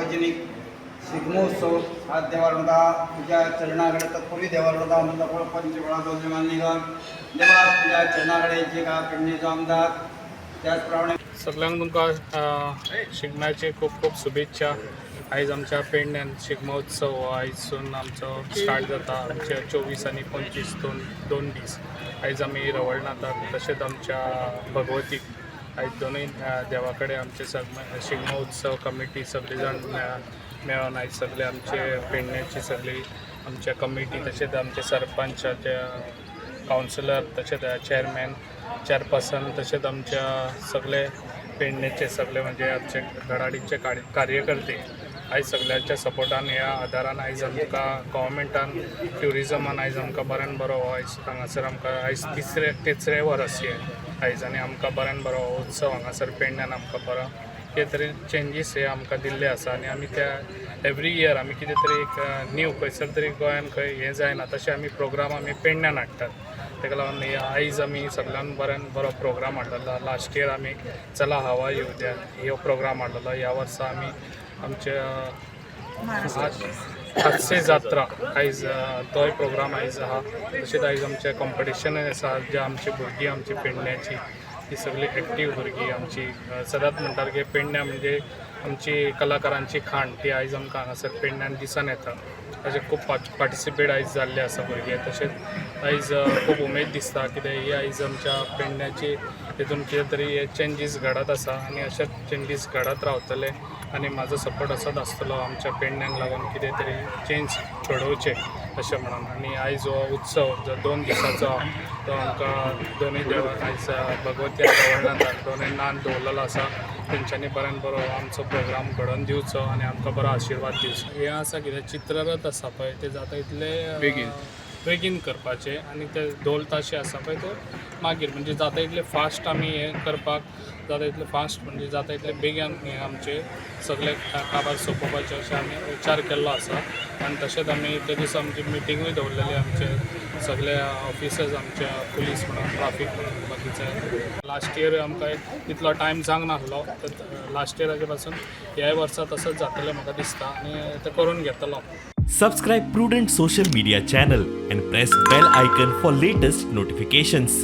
सार्वजनिक शिगमोत्सव आज देवारंदा तुझ्या चरणाकडे तत्पूर्वी देवारंदा मंडळ पंचवेळा दोन निघाल देवा तुझ्या चरणाकडे जे का पेडणेचो आमदार त्याचप्रमाणे सगळ्यांक तुमकां शिगम्याचे खूप खूप शुभेच्छा। आयज आमच्या पेडण्यान शिगमोत्सव हो आयजसून आमचो स्टार्ट जाता। आमचे 24 आनी 25 दोन दीस आयज आमी रवळनाथाक तशेंच आमच्या भगवतीक आयज दोनूय देवा कडेन आमचे शिगमोत्सव कमिटी सगळे जाण मेळोन आयज सगळे आमचे पेडण्याची सगळी आमच्या कमिटी तशेंच आमचे सरपंचाचे कावन्सिलर तशेंच चेअरमॅन चेअरपर्सन तशेंच आमच्या सगळे पेडण्याचे सगळे म्हणजे आमचे धडाडीचे कार्यकर्ते आयज सगळ्यांच्या सपोर्टान ह्या आदारान आयज आमकां गव्हर्मेंटान ट्युरिजमान आयज आमकां बऱ्यान बरो आयज हांगासर आमकां आयज तिसरे वर्स हे आयज आनी आमकां बऱ्यान बरो उत्सव हांगासर पेडण्यान आमकां बरो कितें तरी चेंजीस हे आमकां दिल्ले आसा आनी आमी त्या एवरी इयर आमी कितें तरी एक न्यू खंयसर तरी गोंयान खंय हें जायना तशें आमी प्रोग्राम आमी पेडण्यान हाडटात। ताका लागून आयज आमी सगळ्यान बऱ्यान बरो प्रोग्राम हाडलेलो। लास्ट इयर आमी चला हवा येऊ द्या हो प्रोग्राम हाडलेलो। ह्या वर्सा आमी आमच्या हास्य जात्रा आयज तोय प्रोग्राम आयज आहा। तशेंच आयज आमचे कॉम्पिटिशनूय आसा जे आमची भुरगीं आमची पेडण्याची ती सगळी एक्टीव भुरगीं आमची सदांच म्हणटात की पेडण्यां म्हणजे आमची कलाकारांची खाण ती आयज आमकां हांगासर पेडण्यान दिसान येता। ताजे खूब पार्टिसिपेट आयज जाल्ले आसा भुरगे। तशेंच आयज खूब उमेद दिसता कित्याक ही आयज आमच्या पेडण्याची हितून कितें तरी हे चेंजीस घडत आसा आनी अशेच चेंजीस घडत रावतले आनी म्हाजो सपोर्ट असोच आसतलो आमच्या पेडण्यांक लागून कितें तरी चेंज घडोवचे अशें म्हणून। आनी आयज हो उत्सव जो 2 दिसांचो तो आमकां दोनूय देवाक आयज भगवती रवळनाथाक दोनूय नान दवरलेलो आसा। तेंच्यांनी बऱ्यान बरो आमचो प्रोग्राम घडोवन दिवचो आनी आमकां बरो आशिर्वाद दिवचो। हें आसा कितें चित्ररथ आसा पळय ते जाता इतले बेगीन करपाचे आनी ते ढोल ताशे आसा पळय ते मागीर म्हणजे जाता इतले फास्ट आमी हें करपाक जाता इतले फास्ट म्हणजे जाता इतले बेगीन हें आमचे सगळे काबार सोंपोवपाचे अशें आमी विचार केल्लो आसा। आनी तशेंच आमी ते दीस आमची मिटींगूय दवरलेली आमचे सगळे ऑफिसर्स आमच्या पुलीस म्हणून ट्राफीक म्हणून बाकीचे। लास्ट इयर आमकां तितलो टायम जावंक नासलो लास्ट इयराचे पासून ह्या वर्सा तसोच जातलें म्हाका दिसता आनी ते करून घेतलो। Subscribe Prudent social media channel and press bell icon for latest notifications.